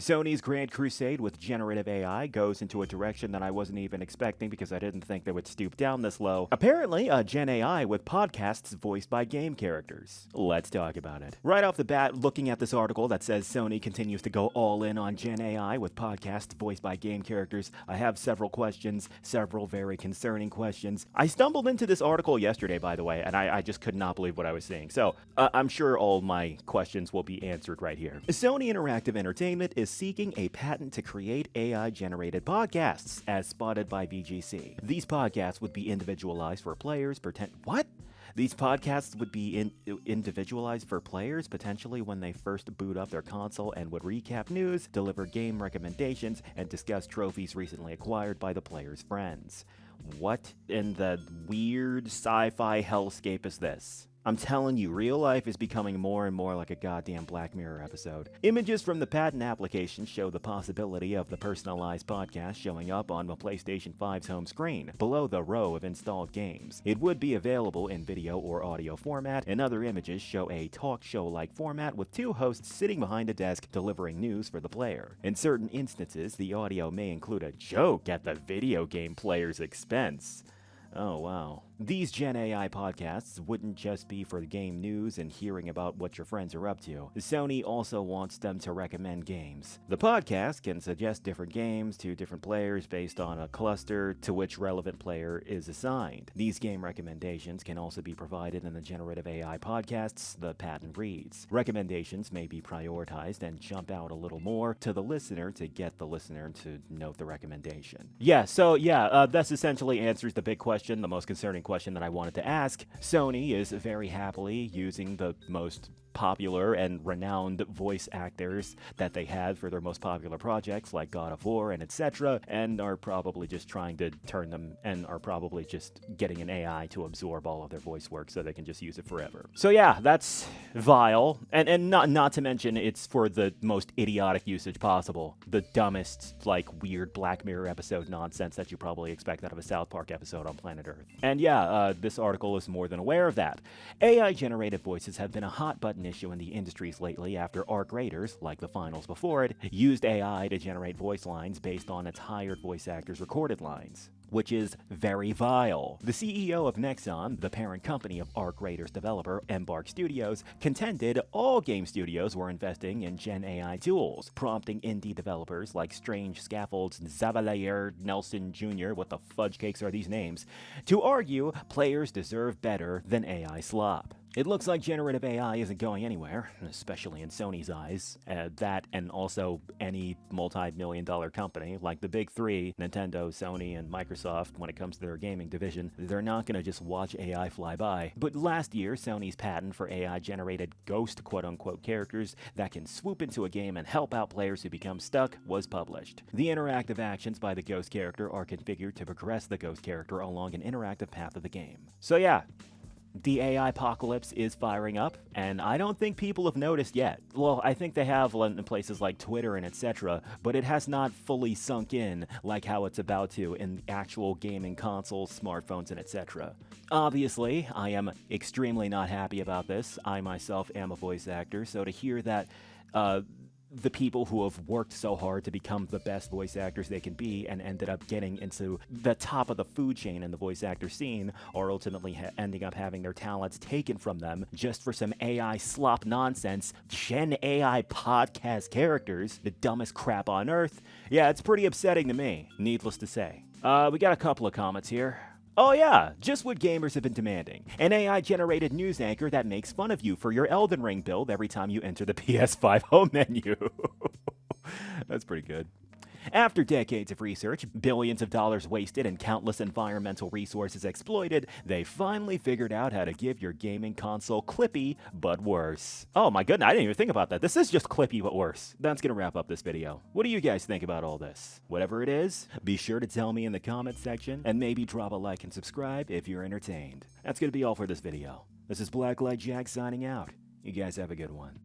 Sony's grand crusade with generative AI goes into a direction that I wasn't even expecting because I didn't think they would stoop down this low. Apparently, a Gen AI with podcasts voiced by game characters. Let's talk about it. Right off the bat, looking at this article that says Sony continues to go all in on Gen AI with podcasts voiced by game characters, I have several questions, several very concerning questions. I stumbled into this article yesterday, by the way, and I just could not believe what I was seeing. So, I'm sure all my questions will be answered right here. Sony Interactive Entertainment is seeking a patent to create AI-generated podcasts, as spotted by VGC. These podcasts would be individualized for players, What? These podcasts would be individualized for players, potentially when they first boot up their console, and would recap news, deliver game recommendations, and discuss trophies recently acquired by the player's friends. What in the weird sci-fi hellscape is this? I'm telling you, real life is becoming more and more like a goddamn Black Mirror episode. Images from the patent application show the possibility of the personalized podcast showing up on the PlayStation 5's home screen, below the row of installed games. It would be available in video or audio format, and other images show a talk show-like format with two hosts sitting behind a desk delivering news for the player. In certain instances, the audio may include a joke at the video game player's expense. Oh, wow. These Gen AI podcasts wouldn't just be for game news and hearing about what your friends are up to. Sony also wants them to recommend games. The podcast can suggest different games to different players based on a cluster to which relevant player is assigned. These game recommendations can also be provided in the generative AI podcasts, the patent reads. Recommendations may be prioritized and jump out a little more to the listener to get the listener to note the recommendation. This essentially answers the big question, the most concerning question that I wanted to ask. Sony is very happily using the most popular and renowned voice actors that they had for their most popular projects like God of War and etc., and are probably just trying to turn them and are probably just getting an AI to absorb all of their voice work so they can just use it forever. So yeah, that's vile, and not to mention it's for the most idiotic usage possible. The dumbest, like, weird Black Mirror episode nonsense that you probably expect out of a South Park episode on planet Earth. And this article is more than aware of that. AI-generated voices have been a hot button issue in the industries lately after ARC Raiders, like the finals before it, used AI to generate voice lines based on its hired voice actors' recorded lines, which is very vile. The CEO of Nexon, the parent company of ARC Raiders developer Embark Studios, contended all game studios were investing in Gen AI tools, prompting indie developers like Strange Scaffolds and Zavalayer Nelson Jr., what the fudge cakes are these names, to argue players deserve better than AI slop. It looks like generative AI isn't going anywhere, especially in Sony's eyes. That and also any multi-million-dollar company, like the big three, Nintendo, Sony, and Microsoft, when it comes to their gaming division, they're not going to just watch AI fly by. But last year, Sony's patent for AI-generated ghost quote-unquote characters that can swoop into a game and help out players who become stuck was published. The interactive actions by the ghost character are configured to progress the ghost character along an interactive path of the game. So yeah, the AI apocalypse is firing up, and I don't think people have noticed yet. Well, I think they have in places like Twitter and etc., but it has not fully sunk in like how it's about to in actual gaming consoles, smartphones, and etc. Obviously, I am extremely not happy about this. I myself am a voice actor, so to hear that the people who have worked so hard to become the best voice actors they can be and ended up getting into the top of the food chain in the voice actor scene are ultimately ending up having their talents taken from them just for some AI slop nonsense, Gen AI podcast characters, the dumbest crap on earth. Yeah, it's pretty upsetting to me, needless to say. We got a couple of comments here. Oh yeah, just what gamers have been demanding. An AI-generated news anchor that makes fun of you for your Elden Ring build every time you enter the PS5 home menu. That's pretty good. After decades of research, billions of dollars wasted, and countless environmental resources exploited, they finally figured out how to give your gaming console clippy, but worse. Oh my goodness, I didn't even think about that. This is just clippy, but worse. That's gonna wrap up this video. What do you guys think about all this? Whatever it is, be sure to tell me in the comments section, and maybe drop a like and subscribe if you're entertained. That's gonna be all for this video. This is Blacklight Jack signing out. You guys have a good one.